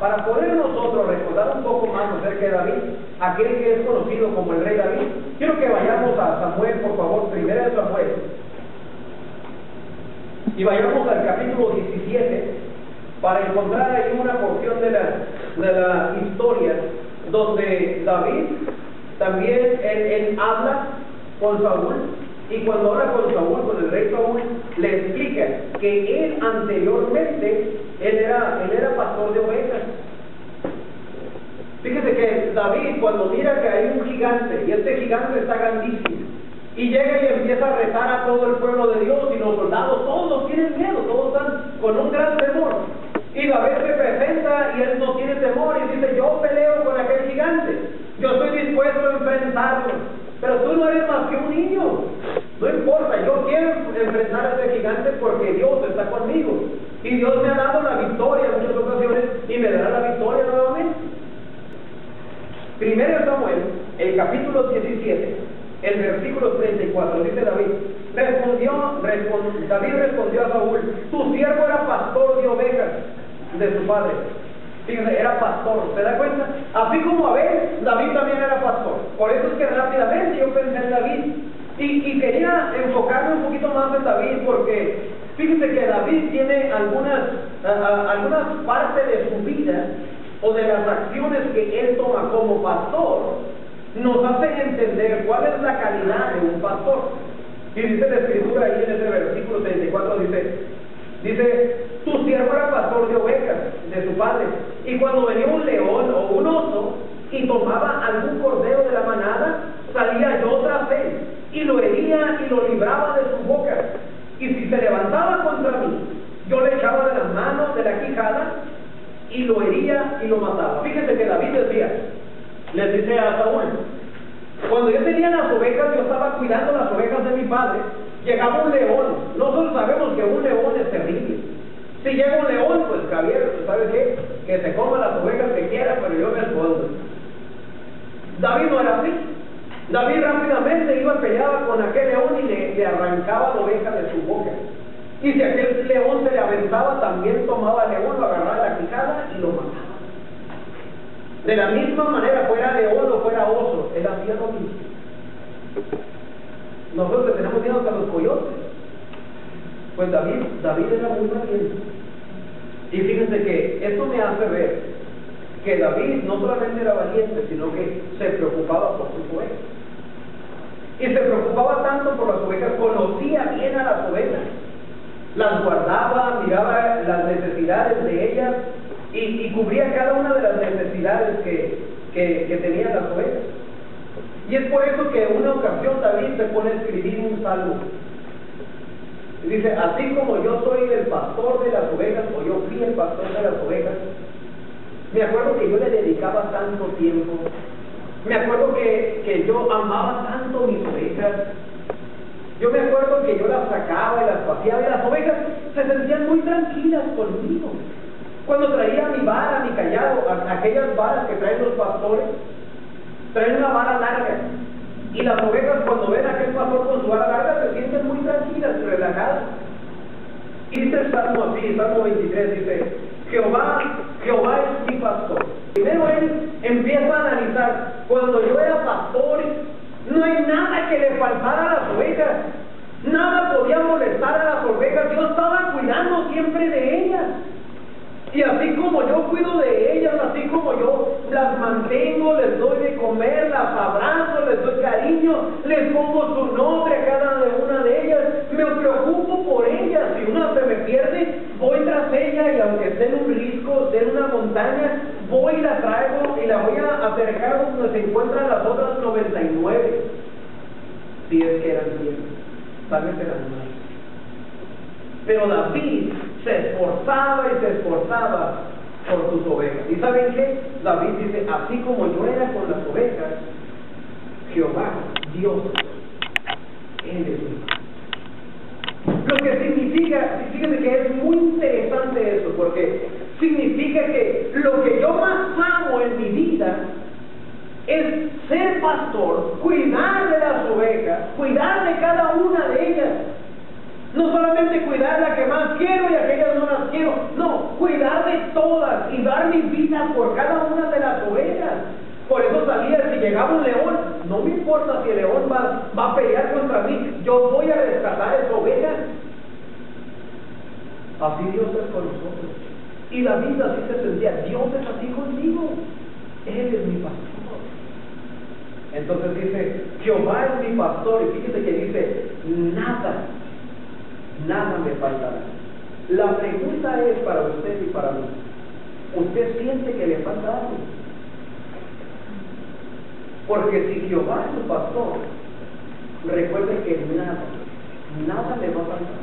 Para poder nosotros recordar un poco más acerca de David, aquel que es conocido como el rey David, quiero que vayamos a Samuel, por favor, primero de Samuel, y vayamos al capítulo 17, para encontrar ahí una porción de la historia, donde David también él habla con Saúl, y cuando habla con Saúl, con el rey Saúl, le explica que él anteriormente, él era pastor de ovejas. Fíjese que David, cuando mira que hay un gigante, y este gigante está grandísimo, y llega y empieza a rezar a todo el pueblo de Dios, y los soldados todos tienen miedo, todos están con un gran temor. Y David se presenta y él no tiene temor y dice: yo peleo con aquel gigante, yo estoy dispuesto a enfrentarlo, pero tú no eres más que un niño. No importa, yo quiero enfrentar a ese gigante porque Dios está conmigo. Y Dios me ha dado la victoria en muchas ocasiones y me dará la victoria nuevamente. Primero Samuel, el capítulo 17, el versículo 34, dice David: David respondió a Saúl: tu siervo era pastor de ovejas de su padre. Fíjense, era pastor, ¿se da cuenta? Así como Abel, David también era pastor. Por eso es que rápidamente yo pensé en David. Y quería enfocarme un poquito más en David, porque fíjense que David tiene algunas partes de su vida, o de las acciones que él toma como pastor, nos hacen entender cuál es la calidad de un pastor. Y dice la escritura ahí en ese versículo 34, dice: tu siervo era pastor de ovejas de su padre, y cuando venía un león o un oso y tomaba algún cordero de la manada, salía yo tras él y lo hería y lo libraba de su boca, y si se levantaba contra mí, yo le echaba de las manos de la quijada y lo hería y lo mataba. Fíjense que David les dice a Saúl: cuando yo tenía las ovejas, yo estaba cuidando las ovejas de mi padre, llegaba un león. Nosotros sabemos que un león es terrible. Si llega un león, pues Javier, ¿sabe qué? Que se coma las ovejas que quiera, pero yo me escondo. David no era así. David rápidamente iba, peleaba con aquel león y le arrancaba la oveja de su boca. Y si aquel león se le aventaba, también tomaba al león, lo agarraba de la quijada y lo mataba. De la misma manera, fuera león o fuera oso, él hacía lo mismo. Nosotros le tenemos miedo a los coyotes. Pues David era muy valiente. Y fíjense que esto me hace ver que David no solamente era valiente, sino que se preocupaba por sus ovejas. Y se preocupaba tanto por las ovejas, conocía bien a las ovejas, las guardaba, miraba las necesidades de ellas y cubría cada una de las necesidades que tenían las ovejas. Y es por eso que en una ocasión David se pone a escribir un salmo. Y dice: así como yo soy el pastor de las ovejas, o yo fui el pastor de las ovejas, me acuerdo que yo le dedicaba tanto tiempo, me acuerdo que yo amaba tanto mis ovejas, yo me acuerdo que yo las sacaba y las paseaba, y las ovejas se sentían muy tranquilas conmigo. Cuando traía mi vara, mi callado, aquellas varas que traen los pastores, traen una vara larga, y las ovejas, cuando ven a aquel pastor con su vara larga, se sienten muy tranquilas y relajadas. Y dice el Salmo así, Salmo 23, dice: Jehová es mi pastor. Primero él empieza a analizar: cuando yo era pastor, no hay nada que le faltara a las ovejas, nada podía molestar a las ovejas, yo estaba cuidando siempre de ellas. Y así como yo cuido de ellas, así como yo las mantengo, les doy de comer, las abrazo, les doy cariño, les pongo su nombre a cada una de ellas, me preocupo por ellas. Si una se me pierde, voy tras ella, y aunque esté en un risco, esté en una montaña, voy y la traigo y la voy a acercar donde se encuentran las otras 99. Si es que eran 100, tal vez eran más. Pero David se esforzaba y se esforzaba por sus ovejas. ¿Y saben qué? David dice: así como yo era con las ovejas, Jehová, Dios, Él es mi pastor. Lo que significa, fíjense que es muy interesante eso, porque significa que lo que yo más amo en mi vida es ser pastor, cuidar de las ovejas, cuidar de cada una de ellas. No solamente cuidar la que más quiero y aquellas no las quiero, no, cuidar de todas y dar mi vida por cada una de las ovejas. Por eso sabía, si llegaba un león, no me importa si el león va a pelear contra mí, yo voy a rescatar esa oveja. Así Dios es con nosotros. Y David así se sentía, Dios es así conmigo, Él es mi pastor. Entonces dice, Jehová es mi pastor, y fíjese que dice, nada me faltará. La pregunta es para usted y para mí, ¿usted siente que le falta algo? Porque si Jehová es su pastor, recuerde que nada le va a faltar.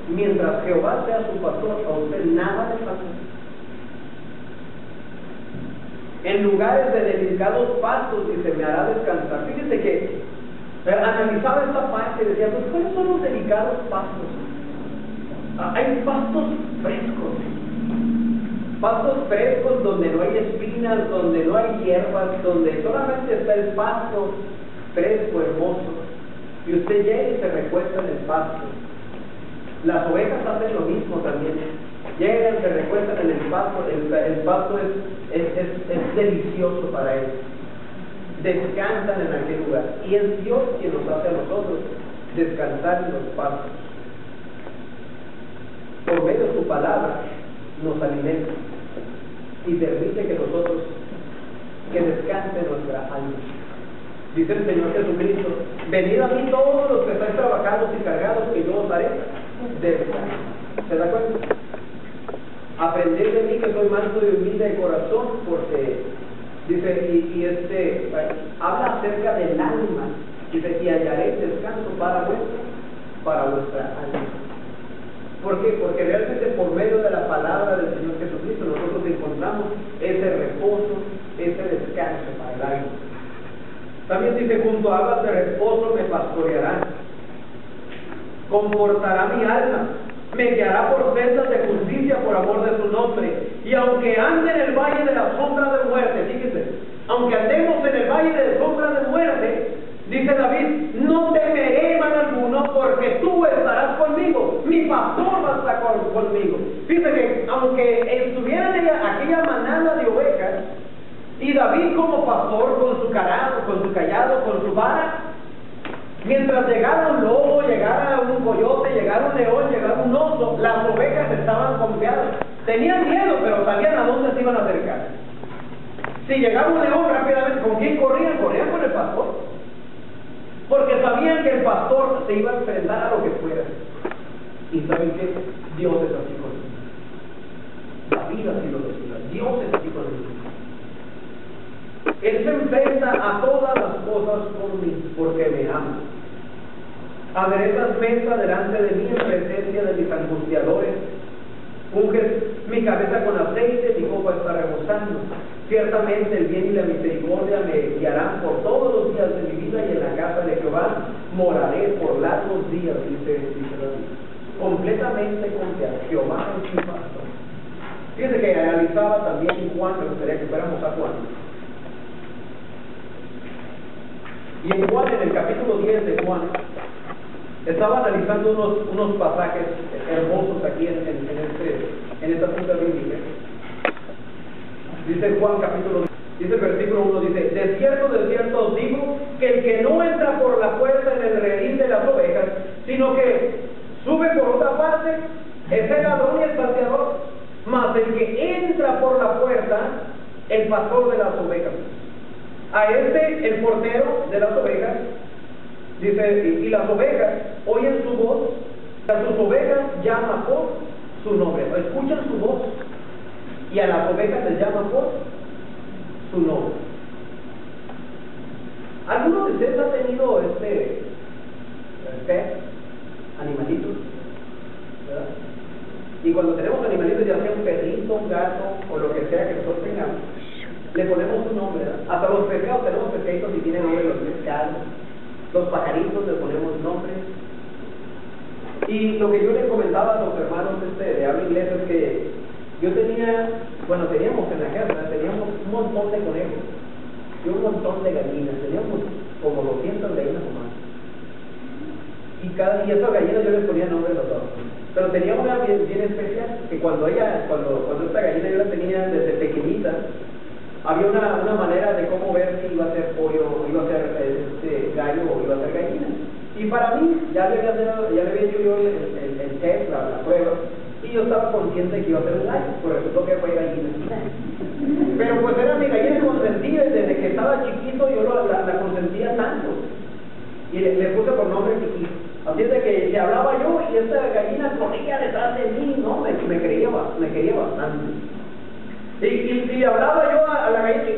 Mientras Jehová sea su pastor, a usted nada le falta. En lugares de delicados pastos, dice, me hará descansar. Fíjese que analizaba esta parte y decía, pues, ¿cuáles son los delicados pastos? Hay pastos frescos donde no hay espinas, donde no hay hierbas, donde solamente está el pasto fresco, hermoso, y usted llega y se recuesta en el pasto. Las ovejas hacen lo mismo también, llegan, se recuestan en el pasto, el pasto es delicioso para ellos, descansan en aquel lugar, y es Dios quien nos hace a nosotros descansar en los pastos. Por medio de su palabra nos alimenta y permite que nosotros, que descanse nuestra alma. Dice el Señor Jesucristo, venid a mí todos los que estáis trabajados y cargados, que yo os haré descansar. ¿Se da cuenta? Aprended de mí, que soy manso y humilde de corazón, porque dice, habla acerca del alma, dice, y hallaréis descanso para vuestra alma. ¿Por qué? Porque realmente por medio de la palabra del Señor Jesucristo nosotros encontramos ese reposo, ese descanso para el alma. También dice, junto a aguas de reposo me pastorearán, confortará mi alma, me guiará por sendas de justicia por amor de su nombre. Y aunque ande en el valle de la sombra de muerte, fíjese, aunque andemos en el valle de la sombra de muerte, dice David, no temeré mal alguno, porque tú estarás conmigo, mi pastor va a estar conmigo. Fíjese que aunque estuvieran aquella manada de ovejas, y David como pastor, con su cayado, con su vara, mientras llegara un lobo, llegara un coyote, llegara un león, llegara un oso, las ovejas estaban confiadas. Tenían miedo, pero sabían a dónde se iban a acercar. Si llegaba un león rápidamente, ¿con quién corrían? Corrían con el pastor. Porque sabían que el pastor se iba a enfrentar a lo que fuera. Y saben que Dios es así conmigo. David así lo decía, Dios es así conmigo. Él se enfrenta a todas las cosas por mí, porque me ama. Aderezas mesa delante de mí en presencia de mis angustiadores. Unges mi cabeza con aceite, mi copa está rebosando. Ciertamente el bien y la misericordia me guiarán por todos los días de mi vida, y en la casa de Jehová moraré por largos días, dice David. Completamente confiado, Jehová es mi pastor. Fíjense que analizaba también Juan, me gustaría que fuéramos a Juan. Y en Juan, en el capítulo 10 de Juan, estaba analizando unos pasajes hermosos aquí en esta punta bíblica. Dice Juan capítulo 10, dice el versículo 1, dice, de cierto os digo, que el que no entra por la puerta en el redil de las ovejas, sino que sube por otra parte, es el ladrón y el salteador. Mas el que entra por la puerta, el pastor de las ovejas. A el portero de las ovejas, dice, y las ovejas oyen su voz, a sus ovejas llama por su nombre, escuchan su voz, y a las ovejas les llama por su nombre. ¿Alguno de ustedes ha tenido pet, animalitos? ¿Verdad? Y cuando tenemos animalitos, ya sea un perrito, un gato, o lo que sea que nosotros tengamos, le ponemos un nombre, ¿verdad? Hasta los pescados, tenemos pescaditos y tienen nombre, los pescados, los pajaritos le ponemos nombres. Y lo que yo le comentaba a los hermanos de habla inglesa es que yo teníamos en la casa, teníamos un montón de conejos y un montón de gallinas, teníamos como 200 gallinas o más. y esas gallinas yo les ponía nombres a todos. Pero tenía una bien especial, que cuando esta gallina yo la tenía desde pequeñita, había una manera de cómo ver si iba a ser pollo, o iba a ser gallo, o iba a ser gallina. Y para mí, ya le había hecho yo el test, la prueba, y yo estaba consciente de que iba a ser un gallo, por resultó que fue gallina. Pero pues era mi gallina consentida, desde que estaba chiquito yo la consentía tanto. Y le puse por nombre chiquito. Así es de que le hablaba yo y esta gallina corría detrás de mí, ¿no? Me quería bastante. Y le hablaba yo a la gallina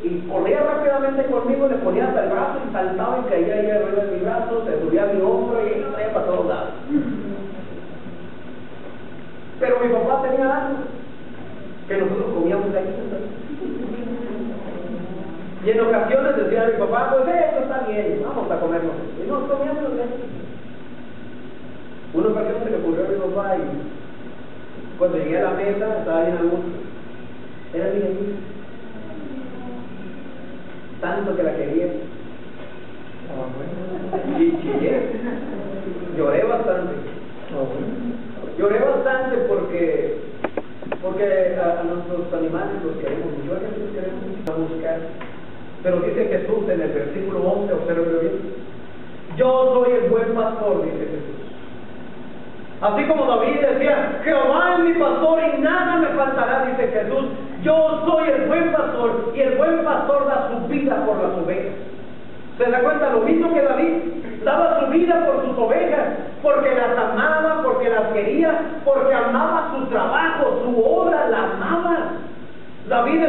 y corría rápidamente conmigo, le ponía hasta el brazo y saltaba y caía ahí arriba de mi brazo, se subía a mi hombro y ella traía para todos lados. Pero mi papá tenía algo, que nosotros comíamos gallinas. Y en ocasiones decía a mi papá, pues esto está bien, vamos a comerlo. Y nos comíamos los gallinas. Una ocasión se le ocurrió a mi papá y cuando llegué a la mesa estaba bien a gusto. Era mi gallina. Tanto que la quería. Y chillé. Lloré bastante. Lloré bastante porque a nuestros animales los queremos mucho, los queremos buscar. Pero dice Jesús en el versículo 11, observen bien. Yo soy el buen pastor, dice Jesús. Así como David decía, Jehová es mi pastor y nada me faltará, dice Jesús. Yo soy el buen pastor y el buen pastor da su vida por las ovejas. ¿Se da cuenta? Lo mismo que David, daba su vida por sus ovejas, porque las amaba, porque las quería, porque amaba su trabajo, su obra, la amaba. David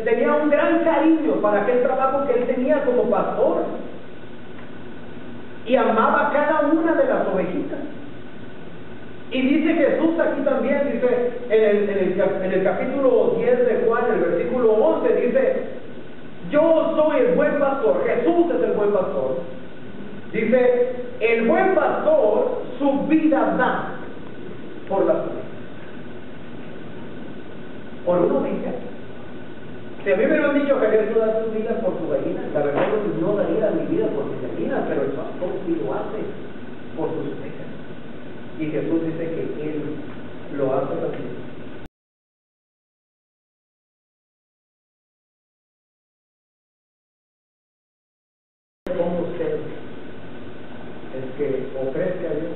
tenía un gran cariño para aquel trabajo que él tenía como pastor y amaba cada una de las ovejitas. Y dice Jesús aquí también, dice en el capítulo 10 de Juan, el versículo 11, dice, yo soy el buen pastor, Jesús es el buen pastor. Dice, el buen pastor su vida da por las ovejas. Por una oveja. Si a mí me lo han dicho que Jesús da su vida por su gallina, la verdad es que no daría mi vida por mis gallinas, pero el pastor sí lo hace por sus ovejas. Y Jesús dice que Él lo hace también. Como usted es que ofrezca a Dios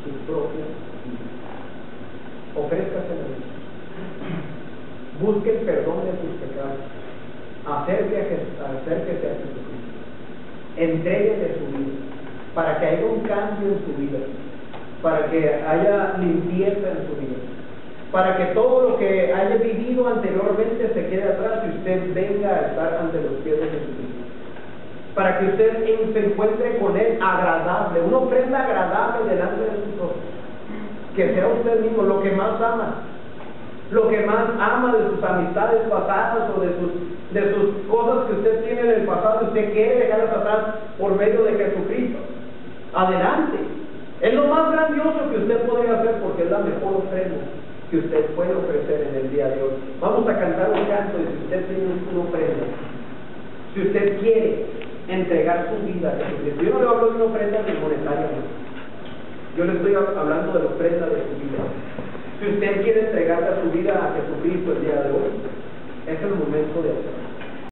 su propia vida. Ofrézcase a Dios. Busque el perdón de sus pecados. Acérquese a Jesucristo. Entréguele su vida para que haya un cambio en su vida, para que haya limpieza en su vida, para que todo lo que haya vivido anteriormente se quede atrás y usted venga a estar ante los pies de Jesucristo, para que usted se encuentre con Él agradable, una ofrenda agradable delante de sus ojos, que sea usted mismo lo que más ama, lo que más ama de sus amistades pasadas o de sus cosas que usted tiene en el pasado, usted quiere dejarlas atrás por medio de Jesucristo. Adelante. Es lo más grandioso que usted podría hacer porque es la mejor ofrenda que usted puede ofrecer en el día de hoy. Vamos a cantar un canto y si usted tiene una ofrenda, si usted quiere entregar su vida a Jesucristo, yo no le hablo de una ofrenda monetaria, yo le estoy hablando de la ofrenda de su vida. Si usted quiere entregarle a su vida a Jesucristo el día de hoy, es el momento de hacerlo.